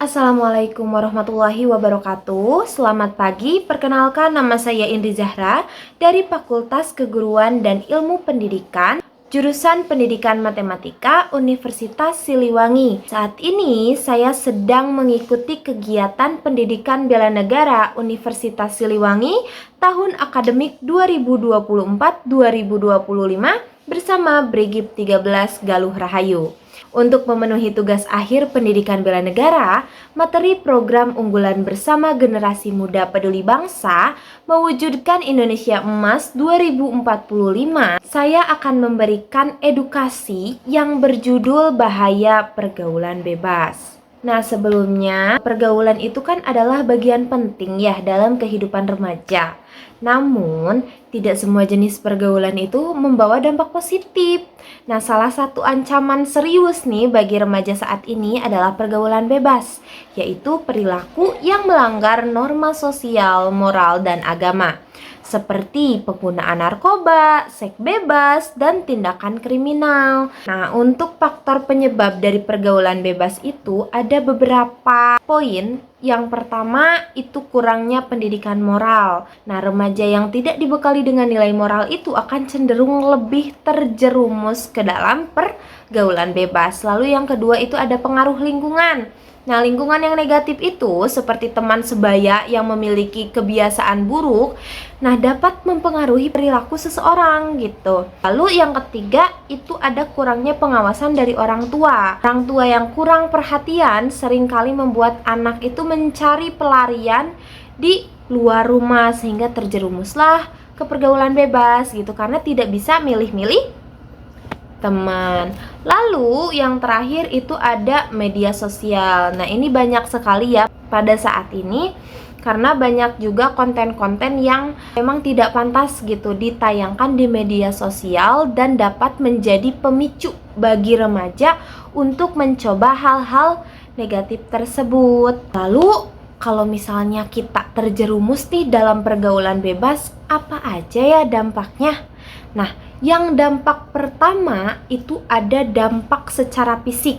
Assalamualaikum warahmatullahi wabarakatuh. Selamat pagi, perkenalkan nama saya Indri Zahra dari Fakultas Keguruan dan Ilmu Pendidikan, jurusan Pendidikan Matematika Universitas Siliwangi. Saat ini saya sedang mengikuti kegiatan Pendidikan Bela Negara Universitas Siliwangi tahun akademik 2024-2025 bersama Brigip 13 Galuh Rahayu. Untuk memenuhi tugas akhir pendidikan bela negara, materi program unggulan bersama generasi muda peduli bangsa mewujudkan Indonesia Emas 2045, saya akan memberikan edukasi yang berjudul Bahaya Pergaulan Bebas. Nah, sebelumnya pergaulan itu kan adalah bagian penting ya dalam kehidupan remaja. Namun, tidak semua jenis pergaulan itu membawa dampak positif. Nah, salah satu ancaman serius nih bagi remaja saat ini adalah pergaulan bebas, yaitu perilaku yang melanggar norma sosial, moral, dan agama, seperti penggunaan narkoba, seks bebas, dan tindakan kriminal. Nah, untuk faktor penyebab dari pergaulan bebas itu ada beberapa poin. Yang pertama itu kurangnya pendidikan moral. Nah, remaja yang tidak dibekali dengan nilai moral itu akan cenderung lebih terjerumus ke dalam pergaulan bebas. Lalu yang kedua itu ada pengaruh lingkungan. Nah, lingkungan yang negatif itu seperti teman sebaya yang memiliki kebiasaan buruk, nah dapat mempengaruhi perilaku seseorang gitu. Lalu yang ketiga itu ada kurangnya pengawasan dari orang tua. Orang tua yang kurang perhatian seringkali membuat anak itu mencari pelarian di luar rumah sehingga terjerumuslah ke pergaulan bebas gitu karena tidak bisa milih-milih teman. Lalu yang terakhir itu ada media sosial. Nah, ini banyak sekali ya pada saat ini karena banyak juga konten-konten yang memang tidak pantas gitu ditayangkan di media sosial dan dapat menjadi pemicu bagi remaja untuk mencoba hal-hal negatif tersebut. Lalu kalau misalnya kita terjerumus nih dalam pergaulan bebas, apa aja ya dampaknya? Nah, yang dampak pertama itu ada dampak secara fisik.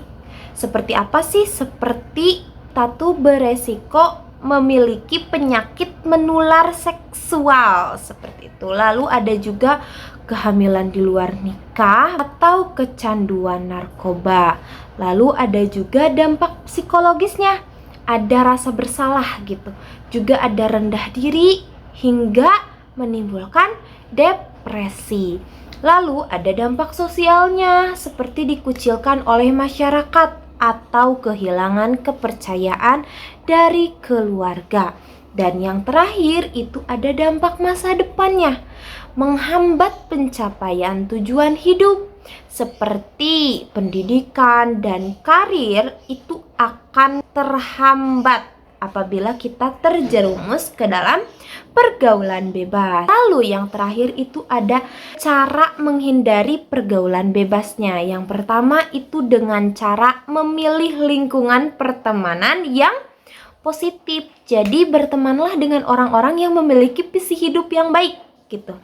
Seperti apa sih? Seperti satu beresiko memiliki penyakit menular seksual seperti itu. Lalu ada juga kehamilan di luar nikah atau kecanduan narkoba. Lalu ada juga dampak psikologisnya. Ada rasa bersalah gitu. Juga ada rendah diri hingga menimbulkan depresi. Lalu ada dampak sosialnya seperti dikucilkan oleh masyarakat atau kehilangan kepercayaan dari keluarga. Dan yang terakhir itu ada dampak masa depannya, menghambat pencapaian tujuan hidup seperti pendidikan dan karir itu akan terhambat apabila kita terjerumus ke dalam pergaulan bebas. Lalu yang terakhir itu ada cara menghindari pergaulan bebasnya. Yang pertama itu dengan cara memilih lingkungan pertemanan yang positif. Jadi bertemanlah dengan orang-orang yang memiliki visi hidup yang baik gitu.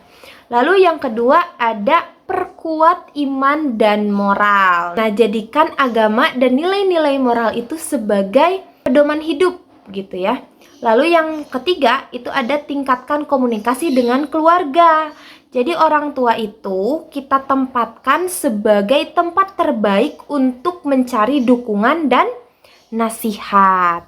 Lalu yang kedua ada perkuat iman dan moral. Nah, jadikan agama dan nilai-nilai moral itu sebagai pedoman hidup gitu ya. Lalu yang ketiga itu ada tingkatkan komunikasi dengan keluarga. Jadi orang tua itu kita tempatkan sebagai tempat terbaik untuk mencari dukungan dan nasihat.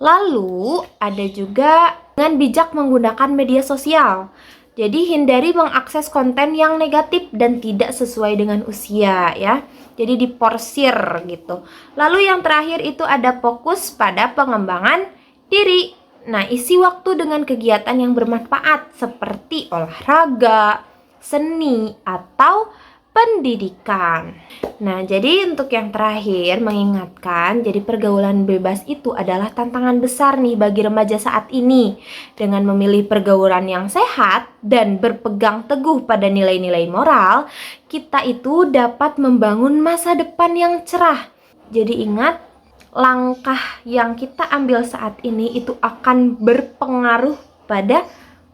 Lalu ada juga dengan bijak menggunakan media sosial. Jadi hindari mengakses konten yang negatif dan tidak sesuai dengan usia ya. Jadi diporsir gitu. Lalu yang terakhir itu ada fokus pada pengembangan diri. Nah, isi waktu dengan kegiatan yang bermanfaat seperti olahraga, seni, atau pendidikan. Nah, jadi untuk yang terakhir mengingatkan, jadi pergaulan bebas itu adalah tantangan besar nih bagi remaja saat ini. Dengan memilih pergaulan yang sehat dan berpegang teguh pada nilai-nilai moral, kita itu dapat membangun masa depan yang cerah. Jadi ingat, langkah yang kita ambil saat ini itu akan berpengaruh pada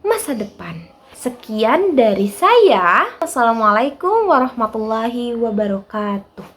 masa depan. Sekian dari saya. Wassalamualaikum warahmatullahi wabarakatuh.